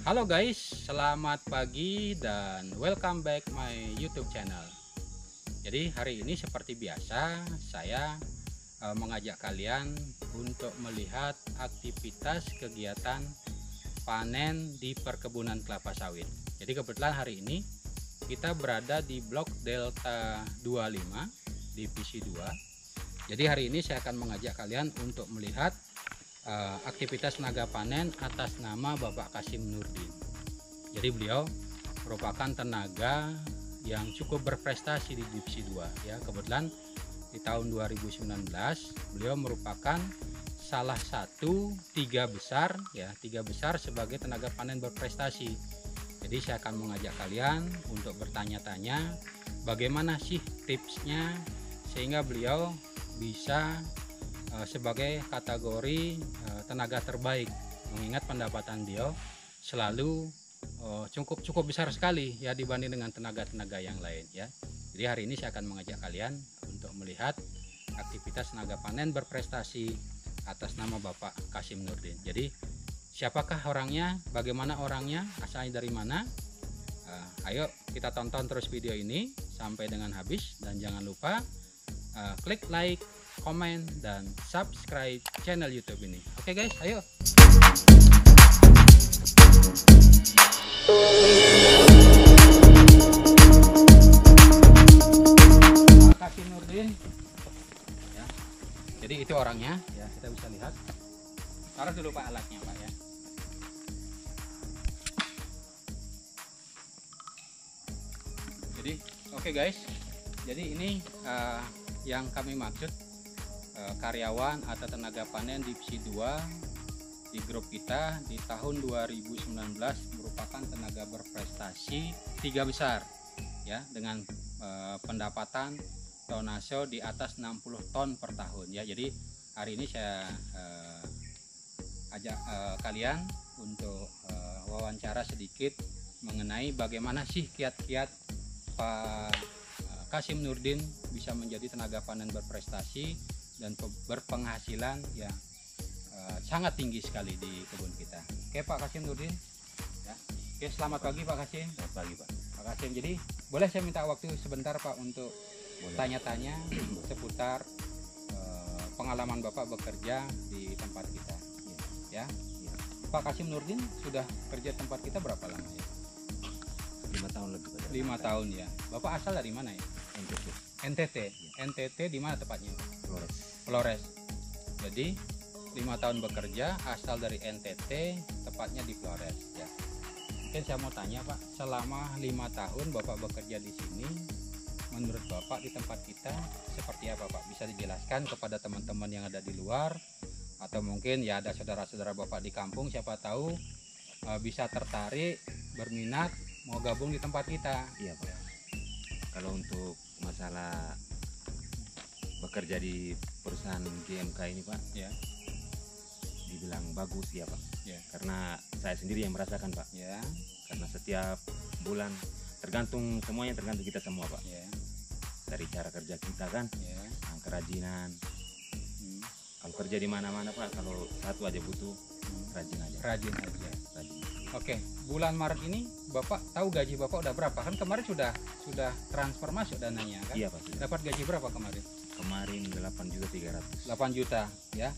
Halo guys, selamat pagi dan welcome back my YouTube channel. Jadi hari ini seperti biasa saya mengajak kalian untuk melihat aktivitas kegiatan panen di perkebunan kelapa sawit. Jadi kebetulan hari ini kita berada di blok Delta 25 divisi 2. Jadi hari ini saya akan mengajak kalian untuk melihat aktivitas tenaga panen atas nama Bapak Kasim Nurdin. Jadi beliau merupakan tenaga yang cukup berprestasi di divisi 2 ya. Kebetulan di tahun 2019 beliau merupakan salah satu tiga besar sebagai tenaga panen berprestasi. Jadi saya akan mengajak kalian untuk bertanya-tanya bagaimana sih tipsnya sehingga beliau bisa sebagai kategori tenaga terbaik, mengingat pendapatan beliau selalu cukup besar sekali ya dibanding dengan tenaga-tenaga yang lain ya. Jadi hari ini saya akan mengajak kalian untuk melihat aktivitas tenaga panen berprestasi atas nama Bapak Kasim Nurdin. Jadi siapakah orangnya, bagaimana orangnya, asalnya dari mana? Ayo kita tonton terus video ini sampai dengan habis dan jangan lupa klik like, komen, dan subscribe channel YouTube ini. Oke guys, ayo. Pak Kasim Nurdin ya. Jadi itu orangnya ya, kita bisa lihat. Taruh dulu Pak alatnya Pak ya. Jadi oke guys. Jadi ini yang kami maksud karyawan atau tenaga panen divisi 2 di grup kita di tahun 2019 merupakan tenaga berprestasi tiga besar ya, dengan pendapatan tonase di atas 60 ton per tahun ya. Jadi hari ini saya ajak kalian untuk wawancara sedikit mengenai bagaimana sih kiat-kiat Pak Kasim Nurdin bisa menjadi tenaga panen berprestasi dan berpenghasilan yang sangat tinggi sekali di kebun kita. Oke Pak Kasim Nurdin ya. Oke, selamat pagi Pak Kasim. Selamat pagi Pak. Pak Kasim, jadi boleh saya minta waktu sebentar Pak untuk tanya-tanya seputar pengalaman Bapak bekerja di tempat kita ya. Pak Kasim Nurdin sudah kerja tempat kita berapa lama ya? 5 tahun lebih. 5 tahun ya. Bapak asal dari mana ya? NTT. NTT. NTT di mana tepatnya? Flores. Flores. Jadi 5 tahun bekerja asal dari NTT, tepatnya di Flores ya. Mungkin saya mau tanya Pak, selama 5 tahun Bapak bekerja di sini, menurut Bapak di tempat kita seperti apa Pak? Bisa dijelaskan kepada teman-teman yang ada di luar, atau mungkin ya ada saudara-saudara Bapak di kampung, siapa tahu bisa tertarik, berminat, mau gabung di tempat kita. Iya Pak. Kalau untuk masalah bekerja di perusahaan GMK ini Pak Ya. dibilang bagus ya Pak Ya. karena saya sendiri yang merasakan Pak Ya. karena setiap bulan semuanya tergantung kita semua Pak Ya. dari cara kerja kita kan Ya. kerajinan. Kalau kerja di mana-mana Pak, kalau satu aja butuh rajin aja. Rajin aja. Rajin. Oke, bulan Maret ini Bapak tahu gaji Bapak udah berapa? Kan kemarin sudah transfer masuk dananya kan? Iya Pak. Sudah. Dapat gaji berapa kemarin? Kemarin 8.300.000. 8 juta ya.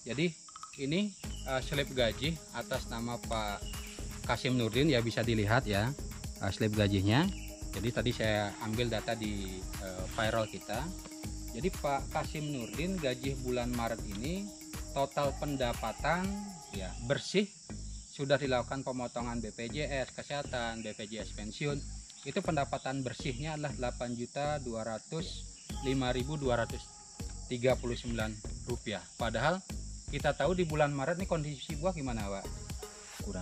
Jadi ini slip gaji atas nama Pak Kasim Nurdin ya, bisa dilihat ya slip gajinya. Jadi tadi saya ambil data di viral kita. Jadi Pak Kasim Nurdin gaji bulan Maret ini total pendapatan ya bersih, sudah dilakukan pemotongan BPJS kesehatan, BPJS pensiun, itu pendapatan bersihnya adalah Rp8.205.239. Padahal kita tahu di bulan Maret ini kondisi buah gimana Pak?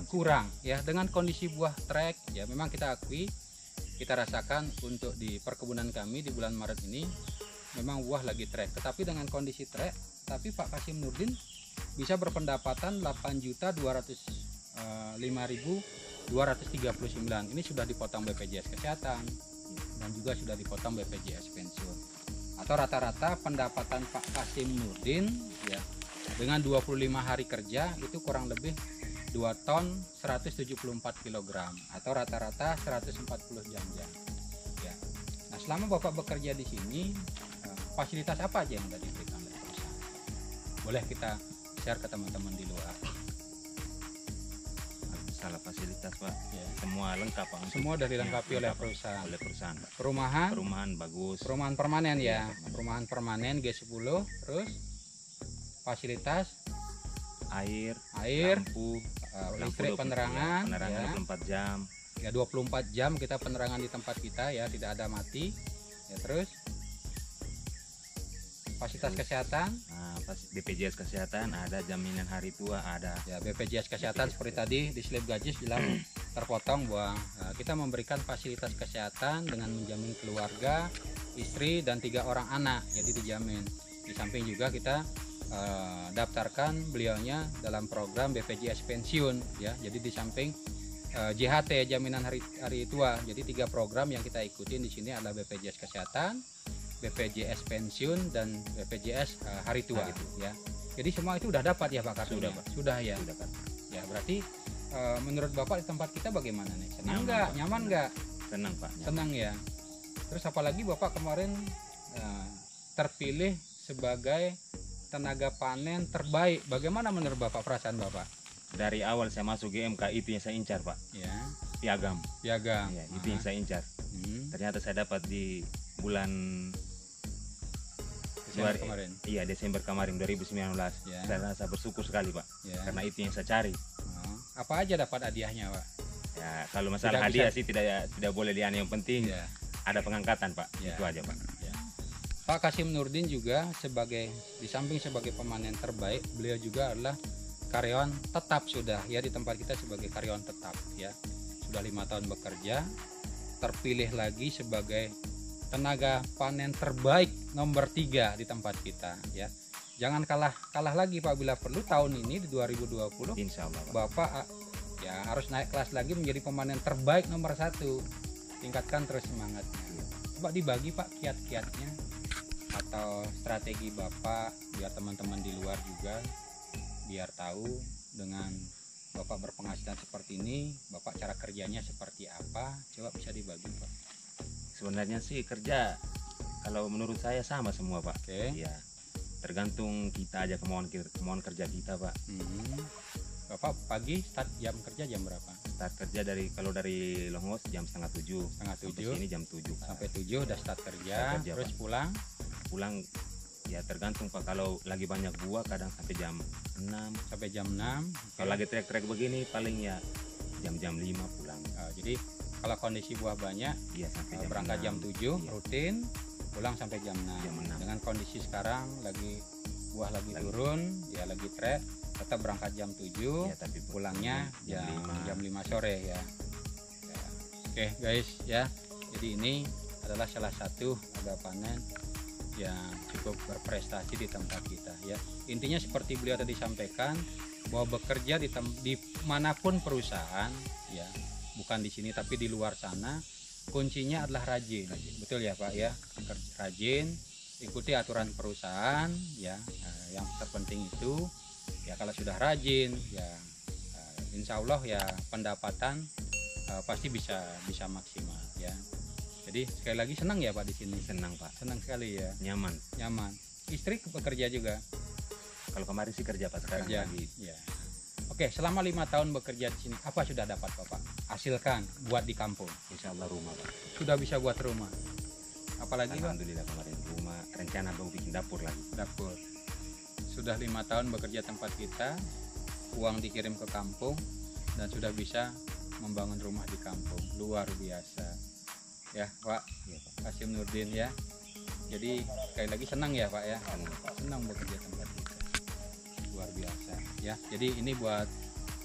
Kurang ya. Dengan kondisi buah trek ya, memang kita akui, kita rasakan untuk di perkebunan kami di bulan Maret ini memang buah lagi trek. Tetapi dengan kondisi trek, tapi Pak Kasim Nurdin bisa berpendapatan 8.205.239. Ini sudah dipotong BPJS kesehatan dan juga sudah dipotong BPJS pensiun. Atau rata-rata pendapatan Pak Kasim Nurdin ya dengan 25 hari kerja itu kurang lebih 2 ton 174 kg atau rata-rata 140 jam-jam ya. Nah, selama Bapak bekerja di sini, fasilitas apa aja yang sudah diberikan oleh perusahaan? Boleh kita share ke teman-teman di luar. Masalah fasilitas Pak, Ya. semua lengkap Pak. Semua sudah dilengkapi oleh Lengkap perusahaan. Pak. Perumahan Bagus. Perumahan permanen ya, Iya, perumahan permanen G10, terus fasilitas Air, lampu, lampu listrik, 20 penerangan, penerangan ya. 24 jam. Ya 24 jam kita penerangan di tempat kita ya, tidak ada mati. Ya, terus fasilitas kesehatan, Nah, BPJS kesehatan ada, jaminan hari tua ada. ya BPJS kesehatan BPJS seperti tadi di slip gaji jelas terpotong bahwa kita memberikan fasilitas kesehatan dengan menjamin keluarga, istri dan 3 orang anak, jadi dijamin. Di samping juga kita daftarkan beliaunya dalam program BPJS pensiun ya, jadi di samping JHT jaminan hari tua, jadi 3 program yang kita ikutin di sini adalah BPJS kesehatan, BPJS pensiun dan BPJS hari tua ya. Jadi semua itu udah dapat ya Pak kartunya? Sudah ya. Sudah Pak. Ya berarti menurut Bapak di tempat kita bagaimana nih? Senang Nyaman, nggak? Pak. Nyaman nggak? Senang Pak. Nyaman. Senang ya. Terus apalagi Bapak kemarin terpilih sebagai tenaga panen terbaik. Bagaimana menurut Bapak, perasaan Bapak? Dari awal saya masuk GMK itu yang saya incar Pak. Ya. Piagam. Piagam. Ya, itu yang saya incar. Ternyata saya dapat di bulan Desember kemarin. Iya, Desember kemarin 2019. Ya. Saya rasa bersyukur sekali Pak. Ya. Karena itu yang saya cari. Apa aja dapat hadiahnya Pak? Ya, kalau masalah Tidak hadiah bisa. sih tidak boleh dianeh, yang penting Ya. ada pengangkatan Pak. Ya. Itu aja Pak. Ya. Pak Kasim Nurdin juga di samping sebagai pemanen terbaik, beliau juga adalah karyawan tetap sudah ya di tempat kita sebagai karyawan tetap ya. Sudah 5 tahun bekerja, terpilih lagi sebagai tenaga panen terbaik nomor 3 di tempat kita ya. Jangan kalah lagi Pak, bila perlu tahun ini di 2020 Insya Allah Pak. Bapak ya harus naik kelas lagi menjadi pemanen terbaik nomor 1. Tingkatkan terus semangatnya. Coba dibagi Pak kiat-kiatnya atau strategi Bapak biar teman-teman di luar juga biar tahu dengan Bapak berpenghasilan seperti ini, Bapak cara kerjanya seperti apa. Coba bisa dibagi Pak. Sebenarnya sih kerja kalau menurut saya sama semua Pak. Oke. Ya, tergantung kita aja kemauan kerja kita Pak. Bapak pagi start jam kerja jam berapa? Start kerja kalau dari Longos jam setengah 7. Setengah 7. Sampai sini jam 7. Sampai 7 udah start kerja, terus Pak. pulang Ya tergantung Pak, kalau lagi banyak buah kadang sampai jam 6. sampai jam 6. Kalau lagi trek-trek begini paling ya jam 5 pulang. Jadi kalau kondisi buah banyak Iya, sampai jam berangkat 6. jam 7 Iya. rutin, pulang sampai jam 6. Jam 6. Dengan kondisi sekarang buah lagi turun, ya lagi trek, tetap berangkat jam 7, Iya, tapi pulangnya jam 5. jam 5 sore ya. Oke guys ya, jadi ini adalah salah satu tenaga panen yang cukup berprestasi di tempat kita ya. Intinya seperti beliau tadi sampaikan bahwa bekerja di manapun perusahaan ya, bukan di sini tapi di luar sana, kuncinya adalah rajin. Betul ya Pak ya, rajin, ikuti aturan perusahaan ya. Yang terpenting itu ya, kalau sudah rajin ya insya Allah ya pendapatan pasti bisa maksimal ya. Jadi sekali lagi senang ya Pak di sini. Senang Pak. Senang sekali ya. Nyaman. Istri bekerja juga. Kalau kemarin sih kerja Pak, sekarang Kerja. lagi. Ya. Oke, selama 5 tahun bekerja di sini, apa sudah dapat Bapak hasilkan buat di kampung? Insya Allah rumah Pak. Sudah bisa buat rumah. Apalagi Pak? Alhamdulillah kemarin rumah, rencana mau bikin dapur lagi. Dapur. Sudah 5 tahun bekerja tempat kita, uang dikirim ke kampung dan sudah bisa membangun rumah di kampung. Luar biasa. Ya Pak, Iya Pak. Kasim Nurdin ya. Jadi sekali lagi senang ya Pak ya. Senang, Pak. Senang bekerja tempat kita. Luar biasa ya. Jadi ini buat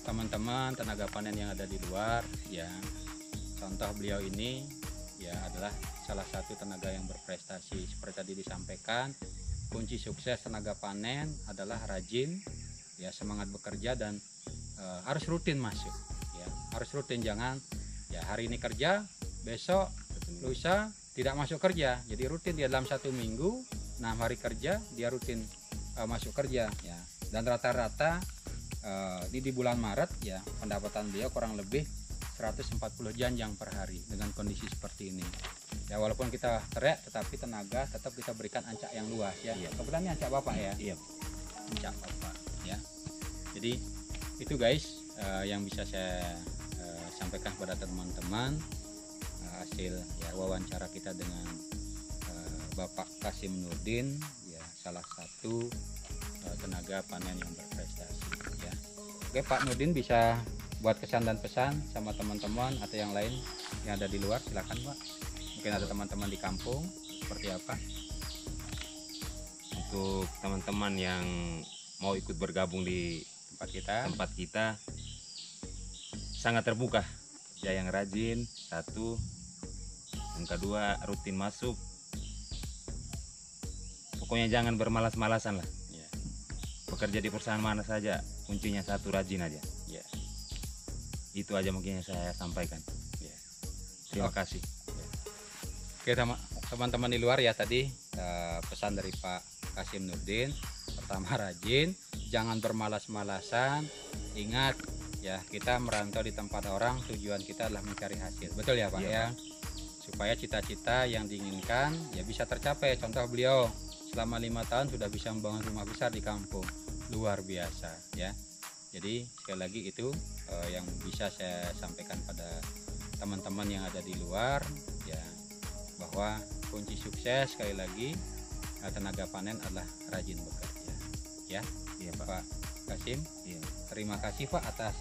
teman-teman tenaga panen yang ada di luar ya. Contoh beliau ini ya adalah salah satu tenaga yang berprestasi. Seperti tadi disampaikan, kunci sukses tenaga panen adalah rajin ya, semangat bekerja dan harus rutin masuk ya. Harus rutin, jangan ya hari ini kerja, besok lusa tidak masuk kerja. Jadi rutin dia dalam 1 minggu 6 hari kerja dia rutin masuk kerja ya. Dan rata-rata ini di bulan Maret ya, pendapatan beliau kurang lebih 140 janjang per hari dengan kondisi seperti ini. Ya walaupun kita teriak, tetapi tenaga tetap kita berikan ancak yang luas ya. Iya. Kebetulan ini ancak Bapak ya. Iya. Ancak Bapak ya. Jadi itu guys yang bisa saya sampaikan kepada teman-teman hasil ya wawancara kita dengan Bapak Kasim Nurdin ya, salah satu tenaga panen yang berprestasi ya. Oke, Pak Nurdin bisa buat kesan dan pesan sama teman-teman atau yang lain yang ada di luar, silakan Pak. Mungkin ada teman-teman di kampung, seperti apa? Untuk teman-teman yang mau ikut bergabung di tempat kita sangat terbuka, ya, yang rajin, satu, yang kedua rutin masuk, pokoknya jangan bermalas-malasan lah Ya. bekerja di perusahaan mana saja, kuncinya satu, rajin aja Ya. Itu aja mungkin yang saya sampaikan Ya. Terima kasih. Oke teman-teman di luar ya, tadi pesan dari Pak Kasim Nurdin. Pertama, rajin, jangan bermalas-malasan. Ingat ya, kita merantau di tempat orang, tujuan kita adalah mencari hasil, betul ya Pak ya, supaya cita-cita yang diinginkan ya bisa tercapai. Contoh beliau selama 5 tahun sudah bisa membangun rumah besar di kampung, luar biasa ya. Jadi sekali lagi itu yang bisa saya sampaikan pada teman-teman yang ada di luar ya, bahwa kunci sukses sekali lagi tenaga panen adalah rajin bekerja ya. Iya Pak Kasim, Iya. terima kasih Pak atas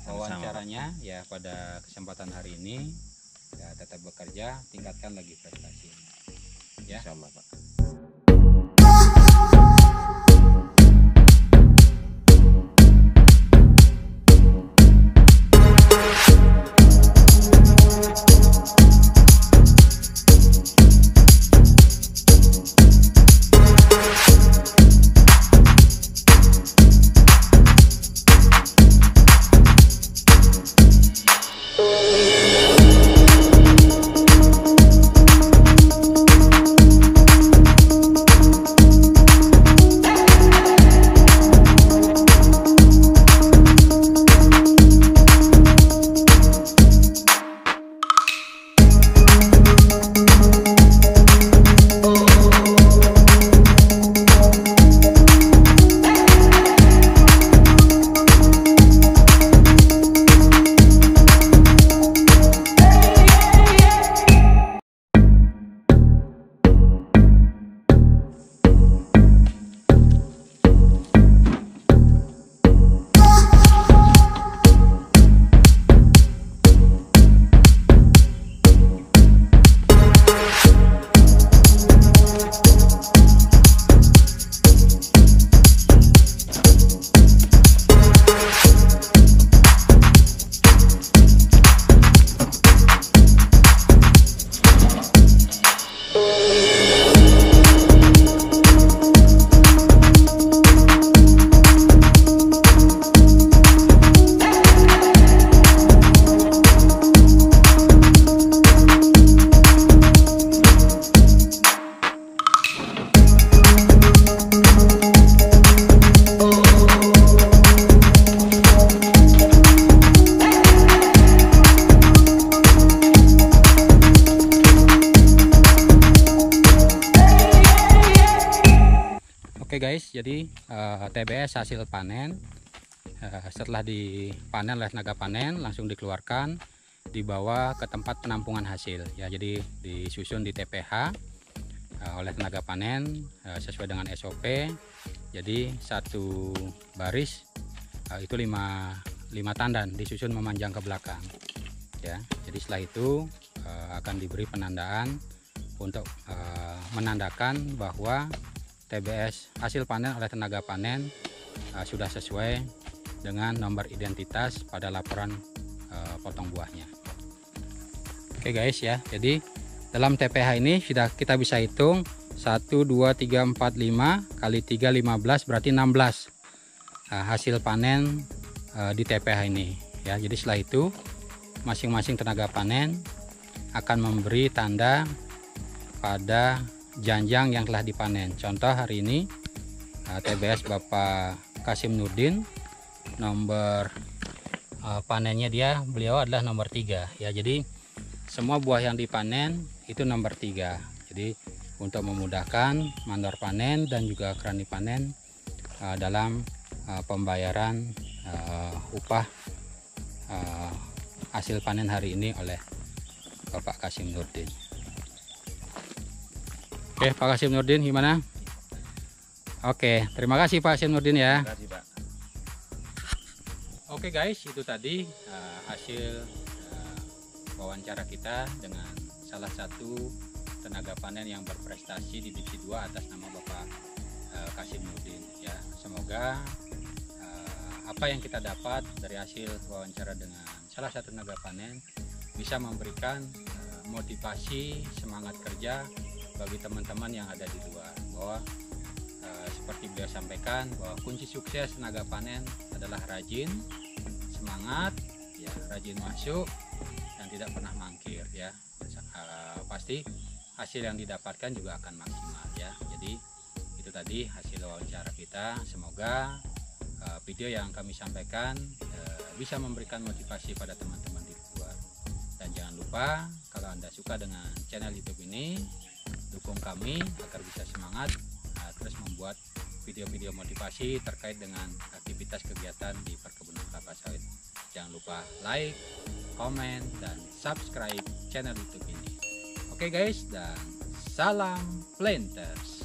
wawancaranya ya pada kesempatan hari ini ya. Tetap bekerja, tingkatkan lagi prestasi ya. Insya Allah Pak. Oke guys, jadi TBS hasil panen setelah dipanen oleh tenaga panen langsung dikeluarkan, dibawa ke tempat penampungan hasil ya. Jadi disusun di TPH oleh tenaga panen sesuai dengan SOP. Jadi satu baris itu 5 tandan disusun memanjang ke belakang ya. Jadi setelah itu akan diberi penandaan untuk menandakan bahwa TBS hasil panen oleh tenaga panen sudah sesuai dengan nomor identitas pada laporan potong buahnya. Oke guys ya, jadi dalam TPH ini sudah kita bisa hitung 1, 2, 3, 4, 5 kali 3, 15 berarti 16 hasil panen di TPH ini ya. Jadi setelah itu masing-masing tenaga panen akan memberi tanda pada janjang yang telah dipanen. Contoh hari ini TBS Bapak Kasim Nurdin nomor panennya beliau adalah nomor 3 ya. Jadi semua buah yang dipanen itu nomor 3. Jadi untuk memudahkan mandor panen dan juga kerani panen dalam pembayaran upah hasil panen hari ini oleh Bapak Kasim Nurdin. Oke, Pak Kasim Nurdin gimana? Oke, terima kasih Pak Kasim Nurdin ya. Terima kasih, Pak. Oke guys, itu tadi hasil wawancara kita dengan salah satu tenaga panen yang berprestasi di Divisi 2 atas nama Bapak Kasim Nurdin ya. Semoga apa yang kita dapat dari hasil wawancara dengan salah satu tenaga panen bisa memberikan motivasi, semangat kerja bagi teman-teman yang ada di luar, bahwa seperti beliau sampaikan bahwa kunci sukses tenaga panen adalah rajin, semangat ya, rajin masuk dan tidak pernah mangkir ya. Pasti hasil yang didapatkan juga akan maksimal ya. Jadi itu tadi hasil wawancara kita. Semoga video yang kami sampaikan bisa memberikan motivasi pada teman-teman di luar. Dan jangan lupa kalau Anda suka dengan channel YouTube ini, dukung kami agar bisa semangat terus membuat video-video motivasi terkait dengan aktivitas kegiatan di perkebunan kelapa sawit. Jangan lupa like, komen, dan subscribe channel YouTube ini. Oke guys, dan salam planters.